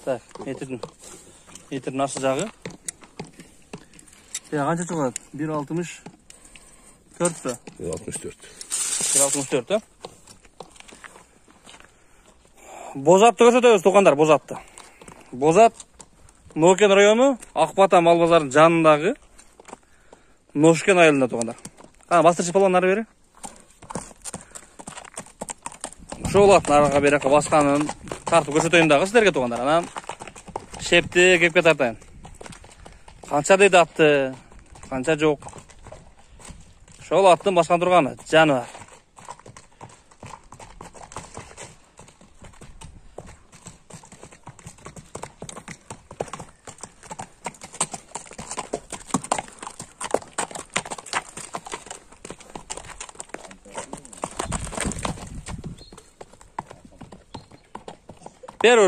Так, метрдің ашы жағы. Қанша шығады? 1.64 пі? 1.64. Бозатты көрсетеміз, туғандар, Бозатты. Бозат, Нокен районы, Ақбата мал базарының жанындағы Ношкен айылында туғандар. Бастыршы палуан ары бері. Шоғылат нарыға береқі басқанын тартып көрсетейін дағы сіздерге туғандар. Анан шепті кепке тартайын. Қанша дейді атты, қанша жоқ. Шоғылаттың басқан тұрғаны, жаны бар.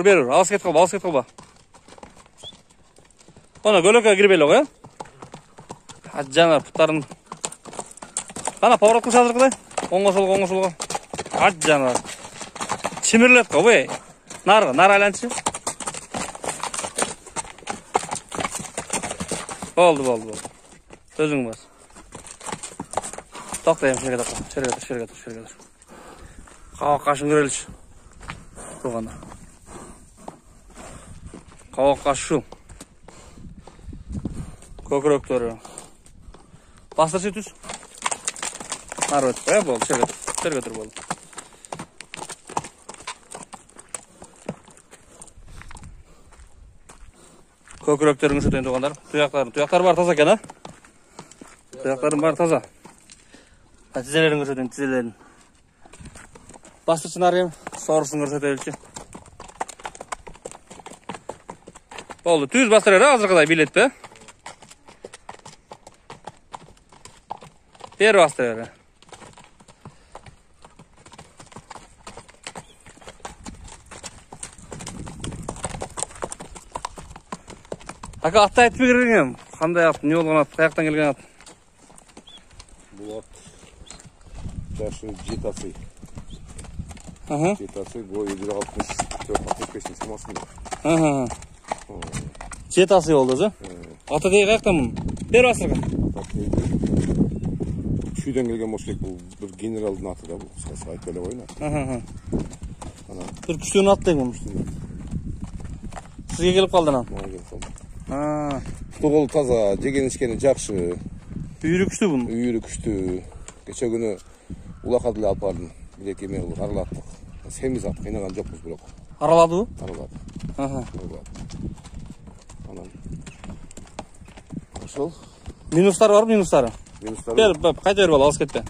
Берур, алыс кет қалба. Оны көлөкке кірбелі ғой, Жана пұттарын. Қана поворот қылшы азыр қылай. Оңға солға. Жана. Чимірлет қой, нар айланшы. Болды. Сөзің бас. Тоқтайым, шерге тұр. Қауақ қашын көрелші. Туғанда. Қауақ қашу. Көкіректері. Бастыршы түс. Нар өтті, болды, шерге тұр болды. Көкіректерін үшітейін туғандар. Тұяқтар бар таза екен, Тұяқтарын бар таза. Тізелерін көрсетейін, тізелерін. Бастыршы нар ем, сорысын көрсетейінші. Болды, түз бастырыр, азырғыдай билетті. Бері бастырыр. Ака, атты айтып берген, қандай ат, не болған ат, қаяқтан келген ат? Бұл ат, жашы жетасы. Жетасы, бойы 1.64-65 самасында. Жетасы болды, зы? Аты дейі қаяқтан мұн? Бері бастырған? Шүйден келген Мошкек, бұл бір генералдың аты да бұл, қысқасы айтып әлі ойына. Бір күштен ат дейін бұл? Сізге келіп қалдың ат? Маған келіп қалдың. Тұғыл таза, жеген ішкені жақшы. Үйірі күшті бұның? Үйірі күшті. Кеше күні ұлақадылы алып бардым. Білек еме ұлық аралаттық. Семіз ат, қайнаған жоқпыз бірақ. Аралады бұ? Аралады. Анан. Шол? Минустар бар, минустары? Минустары? Қайта беріп ал, алыс кетпе.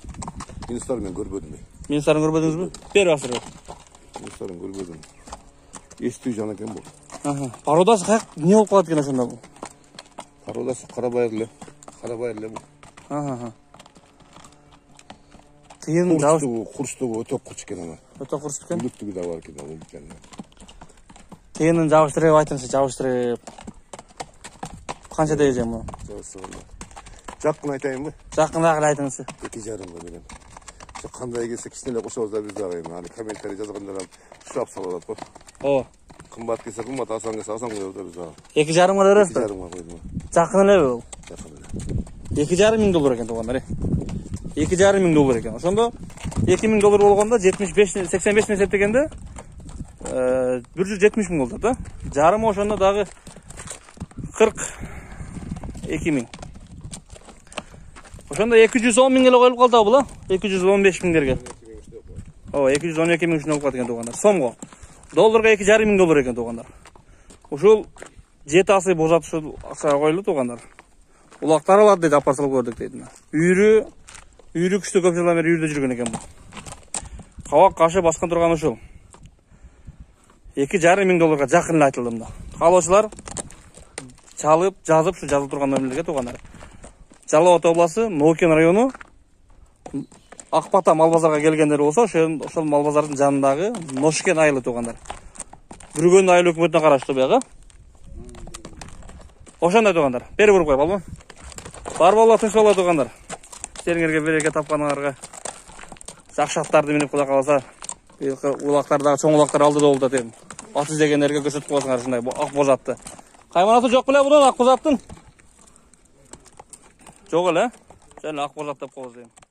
Минустары мен көрбөдім. Минустарын көрбөдіңіз бі? Бері бастырып. Минустарын көрбөдім. Естүй жан екен бұл. Пародасы қаяқ не болып қалады екен ашында бұл? Пародасы қарабайырлы бұл. Тиын жауыз... Құрыштығы өте құрыш екен ана. Өте құрыш екен? Үліктігі да бар екен. Тиынын жауыстырып айтыңсы, жауыстырып. Қанша дейзен бұл? Жақын айтайын ба? Жақын ақыл айтыңсы. 2,5 берем. Қандай келсе кішкене қошауызда бізді ағайын. Комментарий жазғандардан шырап салады ғой. Қымбат келсе қымбат, асан келсе асан қойды біз ағайын. 2,5 мың өрес пі? 2,5 мың қойды. Жақын әлі бұл? Жақын әлі. $2,500 екен туғандар, $2,500 екен. Ошонда $2,000 болғанда 85 есептегенде 170 мың болды, да? Жарым ошонда дағы 42.000. Ошонда 210 мың еле қойылып қалды бұл, 215 мыңдерге. 212 мың үшін олып қалды екен туғандар. Сомға. Долларға $2,500 екен туғандар. Ошол жетасы Бозат ошол ақшаға қойылды туғандар. Улақтар алады дейді, апарсал көрдік дейді. Үйірі күшті көп жылдан бері үйірде жүрген екен бұл. Қауақ қашы басқан тұрған ошол. $2,500 жақын айтылды мұнда. Қалаушылар чалып, жазып, шу жазып тұрған нөмірлерге туғандар. Жалауат обласы, Нокен районы, Ақбата малбазарға келгендер болса, ошол малбазардың жанындағы Ношкен айылы туғандар. Бүрген айыл өкіметіне қарашты бұяға. Ошандай туғандар. Бері бұрып қой, балма. Бар бала тыңшы бола туғандар. Серіңерге береке тапқаныңарға жақшаттарды меніп құда қаласа Biylki ulaqlardagı çoң ulaqlar aldı da oldu dedim. At izlegenlerge gösterip koyasыңlar şunday bu ak bozatты. Kaymanatı жоқ беле bunun ak bozаттın? Жоқ эле. Жана ak bozат деп коебуз дейм.